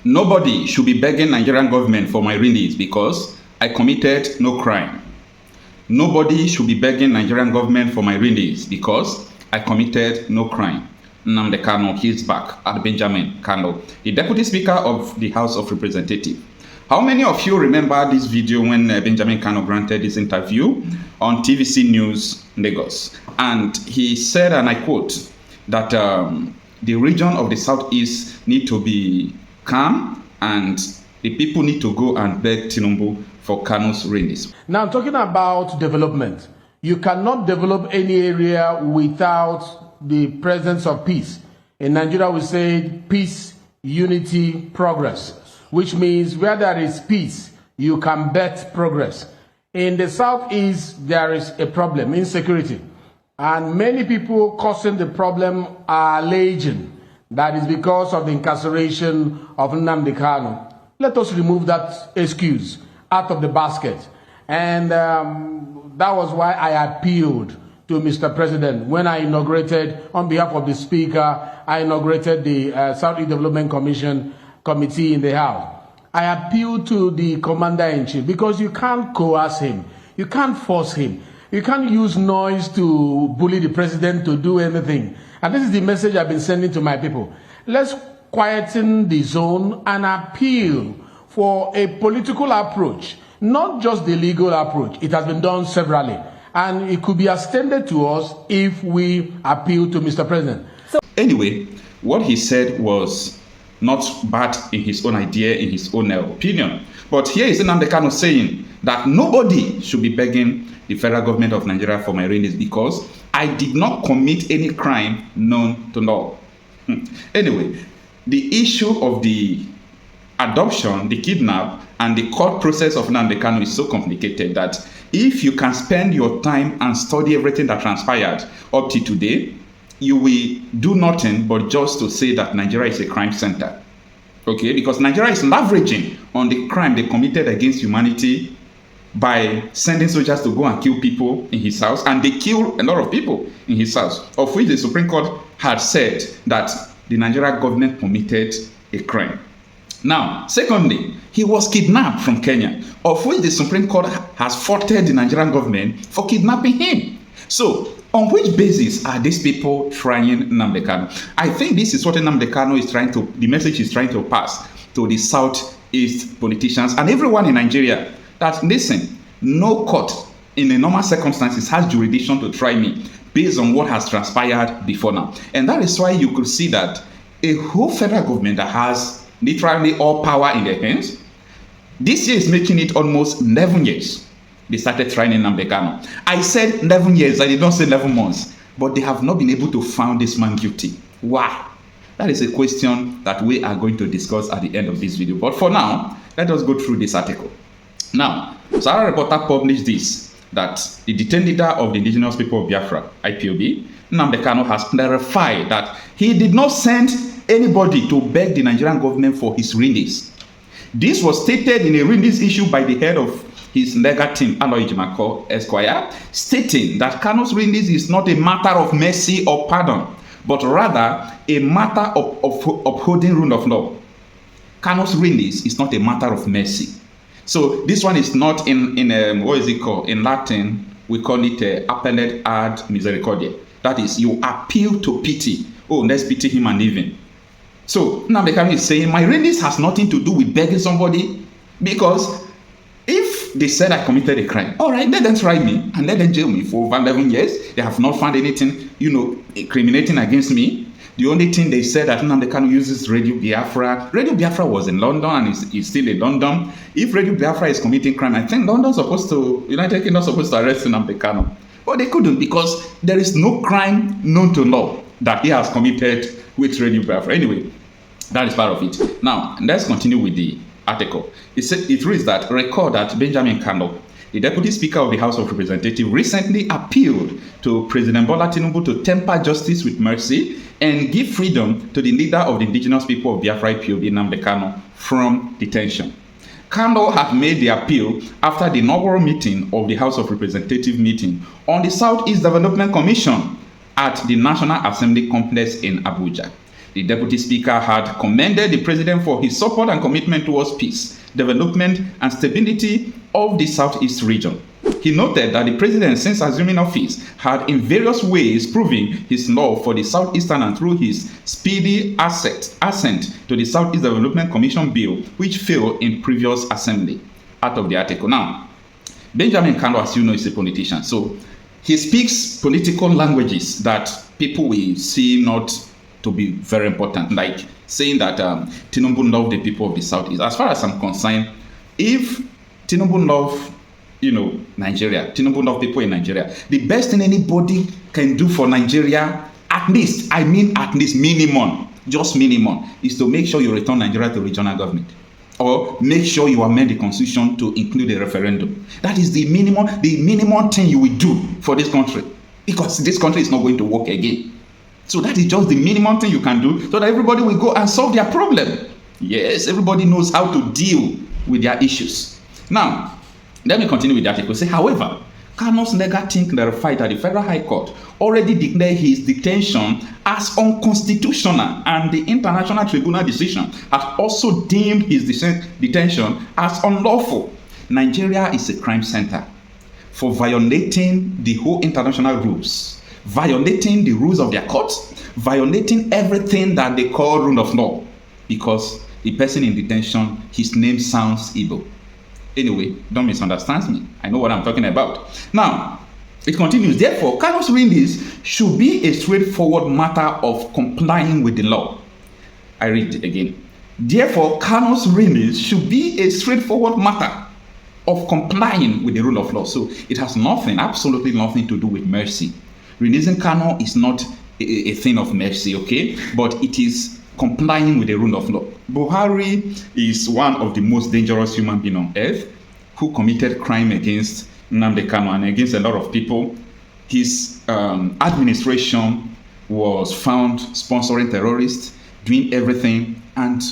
Nobody should be begging Nigerian government for my release because I committed no crime. Nobody should be begging Nigerian government for my release because I committed no crime. Nnamdi Kanu, he's back at Benjamin Kanu, the Deputy Speaker of the House of Representatives. How many of you remember this video when Benjamin Kanu granted this interview on TVC News Lagos? And he said, and I quote, that the region of the Southeast need to be calm and the people need to go and beg Tinubu for Kanu's release. Now, talking about development, you cannot develop any area without the presence of peace. In Nigeria, we say peace, unity, progress, which means where there is peace, you can bet progress. In the Southeast, there is a problem, insecurity. And many people causing the problem are alleging that is because of the incarceration of Nnamdi Kanu. Let us remove that excuse out of the basket. And that was why I appealed to Mr. President when I inaugurated, on behalf of the Speaker, I inaugurated the Southeast Development Committee in the House. I appealed to the Commander-in-Chief because you can't coerce him. You can't force him. You can't use noise to bully the president to do anything. And this is the message I've been sending to my people. Let's quieten the zone and appeal for a political approach, not just the legal approach. It has been done severally. And it could be extended to us if we appeal to Mr. President. Anyway, what he said was not bad in his own idea, in his own opinion. But here is Nnamdi Kanu saying that nobody should be begging the federal government of Nigeria for my release because I did not commit any crime known to law. Anyway, the issue of the adoption, the kidnap, and the court process of Nnamdi Kanu is so complicated that if you can spend your time and study everything that transpired up to today, you will do nothing but just to say that Nigeria is a crime center. Okay, because Nigeria is leveraging on the crime they committed against humanity by sending soldiers to go and kill people in his house, and they kill a lot of people in his house, of which the Supreme Court had said that the Nigerian government committed a crime. Now, secondly, he was kidnapped from Kenya, of which the Supreme Court has faulted the Nigerian government for kidnapping him. So, on which basis are these people trying Nnamdi Kanu? I think this is what Nnamdi Kanu is trying to, the message he's trying to pass to the Southeast politicians and everyone in Nigeria, that listen, no court in the normal circumstances has jurisdiction to try me based on what has transpired before now. And that is why you could see that a whole federal government that has literally all power in their hands, this year is making it almost 11 years. They started trying Nnamdi Kanu. I said 11 years, I did not say 11 months, but they have not been able to find this man guilty. Why? That is a question that we are going to discuss at the end of this video. But for now, let us go through this article. Now, Sowore reporter published this, that the detained leader of the indigenous people of Biafra, IPOB, Nnamdi Kanu, has clarified that he did not send anybody to beg the Nigerian government for his release. This was stated in a release issued by the head of his legal team, Esquire, stating that Kanu's release is not a matter of mercy or pardon, but rather a matter of upholding rule of law. Kanu's release is not a matter of mercy. So this one is not in what is it called? In Latin, we call it appellate ad misericordia. That is, you appeal to pity. Oh, let's pity him and leave him. So Nnamdi Kanu is saying, my release has nothing to do with begging somebody, because if they said I committed a crime, all right, let them try me and let them jail me for over 11 years. They have not found anything, incriminating against me. The only thing they said that Nnamdi Kanu uses Radio Biafra. Radio Biafra was in London and is still in London. If Radio Biafra is committing crime, I think United Kingdom supposed to arrest Nnamdi Kanu. But they couldn't, because there is no crime known to law that he has committed with Radio Biafra. Anyway, that is part of it. Now, let's continue with the article. It reads that, record that Benjamin Kanu, the Deputy Speaker of the House of Representatives, recently appealed to President Bola Tinubu to temper justice with mercy and give freedom to the leader of the indigenous people of Biafra, IPOB, Nnamdi Kanu, from detention. Kanu had made the appeal after the inaugural meeting of the House of Representatives meeting on the Southeast Development Commission at the National Assembly Complex in Abuja. The Deputy Speaker had commended the President for his support and commitment towards peace, development, and stability of the Southeast region. He noted that the President, since assuming office, had in various ways proven his love for the Southeastern and through his speedy assent to the Southeast Development Commission Bill, which failed in previous assembly. Out of the article. Now, Benjamin Kanu, as you know, is a politician, so he speaks political languages that people will see not to be very important, like saying that Tinubu love the people of the Southeast. As far as I'm concerned, if Tinubu love, Nigeria, Tinubu love people in Nigeria, the best thing anybody can do for Nigeria, at least minimum, just minimum, is to make sure you return Nigeria to regional government. Or make sure you amend the constitution to include a referendum. That is the minimum thing you will do for this country. Because this country is not going to work again. So that is just the minimum thing you can do so that everybody will go and solve their problem. Yes, everybody knows how to deal with their issues. Now, let me continue with the article. Say, however, Kanu's legal team clarified that the Federal High Court already declared his detention as unconstitutional, and the International Tribunal decision has also deemed his detention as unlawful. Nigeria is a crime center for violating the whole international rules, violating the rules of their courts, violating everything that they call rule of law, because the person in detention, his name sounds Igbo. Anyway, don't misunderstand me. I know what I'm talking about. Now, it continues. Therefore, Kanu's release should be a straightforward matter of complying with the law. I read it again. Therefore, Kanu's release should be a straightforward matter of complying with the rule of law. So it has absolutely nothing to do with mercy. Releasing Kanu is not a thing of mercy, okay? But it is complying with the rule of law. Buhari is one of the most dangerous human beings on earth who committed crime against Nnamdi Kanu and against a lot of people. His administration was found sponsoring terrorists, doing everything, and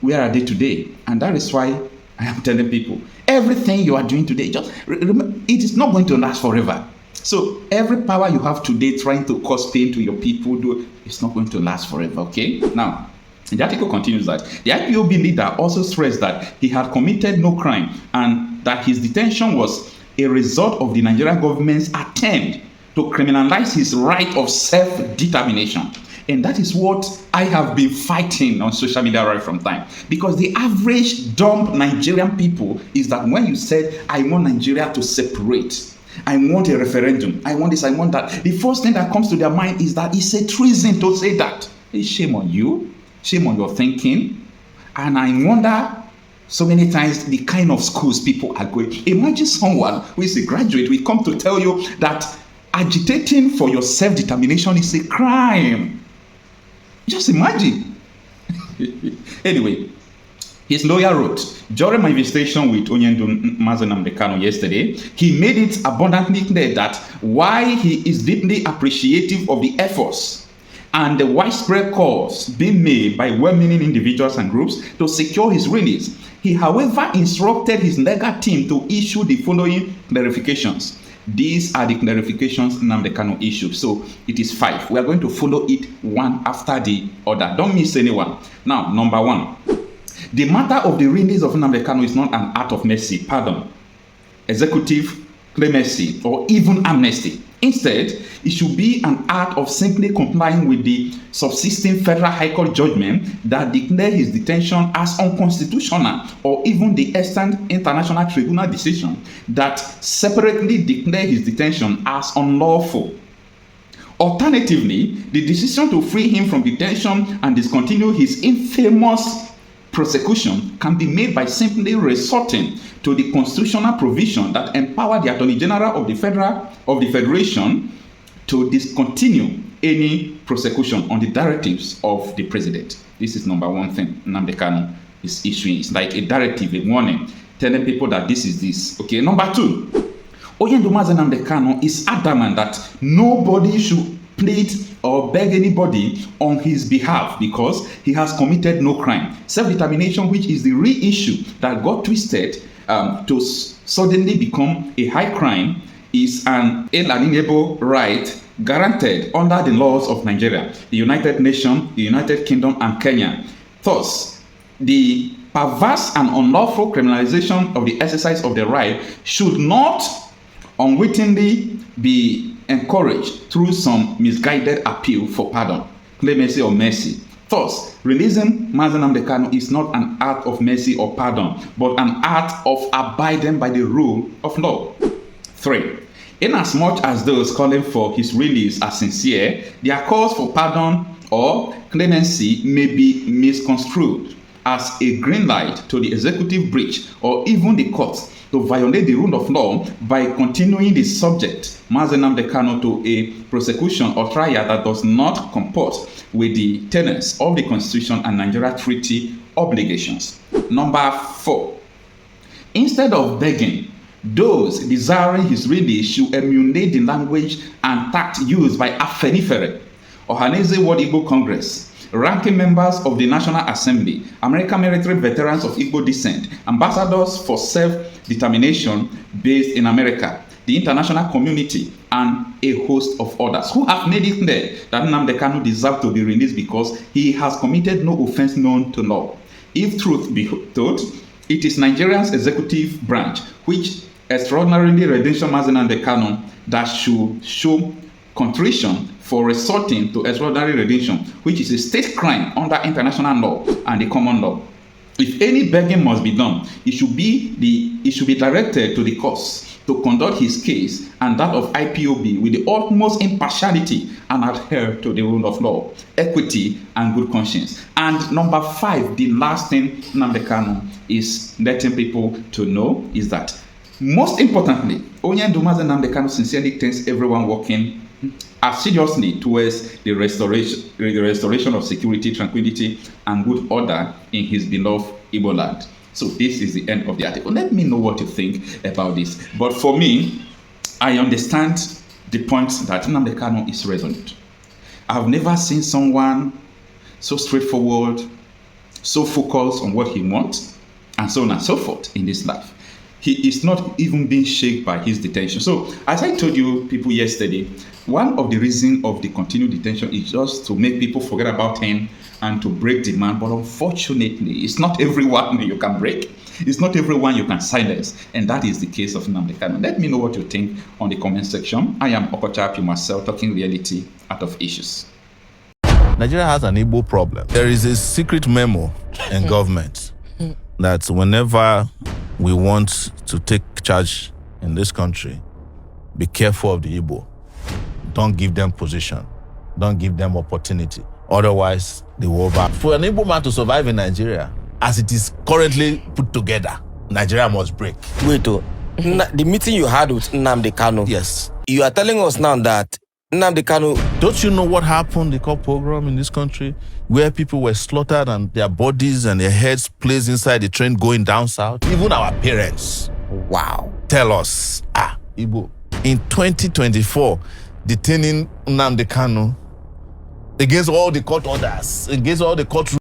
where are they today? And that is why I am telling people, everything you are doing today, just remember, it is not going to last forever. So every power you have today trying to cause pain to your people, it's not going to last forever, okay? Now, the article continues that the IPOB leader also stressed that he had committed no crime and that his detention was a result of the Nigerian government's attempt to criminalize his right of self-determination. And that is what I have been fighting on social media right from time. Because the average dumb Nigerian people is that when you said, I want Nigeria to separate, I want a referendum, I want this, I want that, the first thing that comes to their mind is that it's a treason to say that. Hey, shame on you, shame on your thinking. And I wonder so many times the kind of schools people are going. Imagine someone who is a graduate will come to tell you that agitating for your self-determination is a crime. Just imagine. Anyway, his lawyer wrote, during my visitation with Nnamdi Kanu yesterday, he made it abundantly clear that while he is deeply appreciative of the efforts and the widespread calls being made by well-meaning individuals and groups to secure his release, he, however, instructed his legal team to issue the following clarifications. These are the clarifications Nnamdi Kanu issued. So it is 5. We are going to follow it one after the other. Don't miss anyone. Now, number 1. The matter of the release of Nnamdi Kanu is not an act of mercy, pardon, executive clemency, or even amnesty. Instead, it should be an act of simply complying with the subsisting Federal High Court judgment that declared his detention as unconstitutional, or even the Eastern International Tribunal decision that separately declared his detention as unlawful. Alternatively, the decision to free him from detention and discontinue his infamous prosecution can be made by simply resorting to the constitutional provision that empower the Attorney General of the Federation to discontinue any prosecution on the directives of the President. This is number 1 thing Nnamdi Kanu is issuing. It's like a directive, a warning, telling people that this is this. Okay, number 2, Nnamdi Kanu is adamant that nobody should plead or beg anybody on his behalf because he has committed no crime. Self-determination, which is the real issue that got twisted to suddenly become a high crime, is an inalienable right guaranteed under the laws of Nigeria, the United Nations, the United Kingdom, and Kenya. Thus, the perverse and unlawful criminalization of the exercise of the right should not unwittingly be encouraged through some misguided appeal for pardon, clemency, or mercy. Thus, releasing Mazi Nnamdi Kanu is not an act of mercy or pardon, but an act of abiding by the rule of law. 3. Inasmuch as those calling for his release are sincere, their calls for pardon or clemency may be misconstrued as a green light to the executive branch or even the courts to violate the rule of law by continuing the subject, Mazi Nnamdi Kanu, to a prosecution or trial that does not comport with the tenets of the Constitution and Nigeria Treaty obligations. Number 4. Instead of begging, those desiring his release should emulate the language and tact used by Afenifere, Ohanaeze World Igbo Congress, ranking members of the National Assembly, American military veterans of Igbo descent, ambassadors for self-determination based in America, the international community, and a host of others who have made it clear that Nnamdi Kanu deserves to be released because he has committed no offense known to law. If truth be told, it is Nigeria's executive branch which extraordinarily redemption Mazi Nnamdi Kanu that should show contrition for resorting to extraordinary redemption, which is a state crime under international law and the common law. If any begging must be done, it should be directed to the courts to conduct his case and that of IPOB with the utmost impartiality and adhere to the rule of law, equity, and good conscience. And number 5, the last thing Nnamdi Kanu is letting people to know is that, most importantly, Onyendu Mazi Nnamdi Kanu sincerely thanks everyone working assiduously towards the restoration of security, tranquility, and good order in his beloved Igbo land. So this is the end of the article. Let me know what you think about this. But for me, I understand the point that Nnamdi Kanu is resolute. I've never seen someone so straightforward, so focused on what he wants, and so on and so forth in this life. He is not even being shaken by his detention. So, as I told you people yesterday, one of the reasons of the continued detention is just to make people forget about him and to break the man. But unfortunately, it's not everyone you can break. It's not everyone you can silence. And that is the case of Nnamdi Kanu. Let me know what you think on the comment section. I am Okocha, Marcel, talking reality out of issues. Nigeria has an Igbo problem. There is a secret memo in government that whenever we want to take charge in this country, be careful of the Igbo. Don't give them position. Don't give them opportunity. Otherwise, they will over. For an Igbo man to survive in Nigeria, as it is currently put together, Nigeria must break. Wait, the meeting you had with Nnamdi Kanu. Yes. You are telling us now that Nnamdi Kanu... Don't you know what happened, the called pogrom in this country, where people were slaughtered and their bodies and their heads placed inside the train going down south? Even our parents. Wow. Tell us, Igbo, in 2024, detaining Nnamdi Kanu against all the court orders, against all the court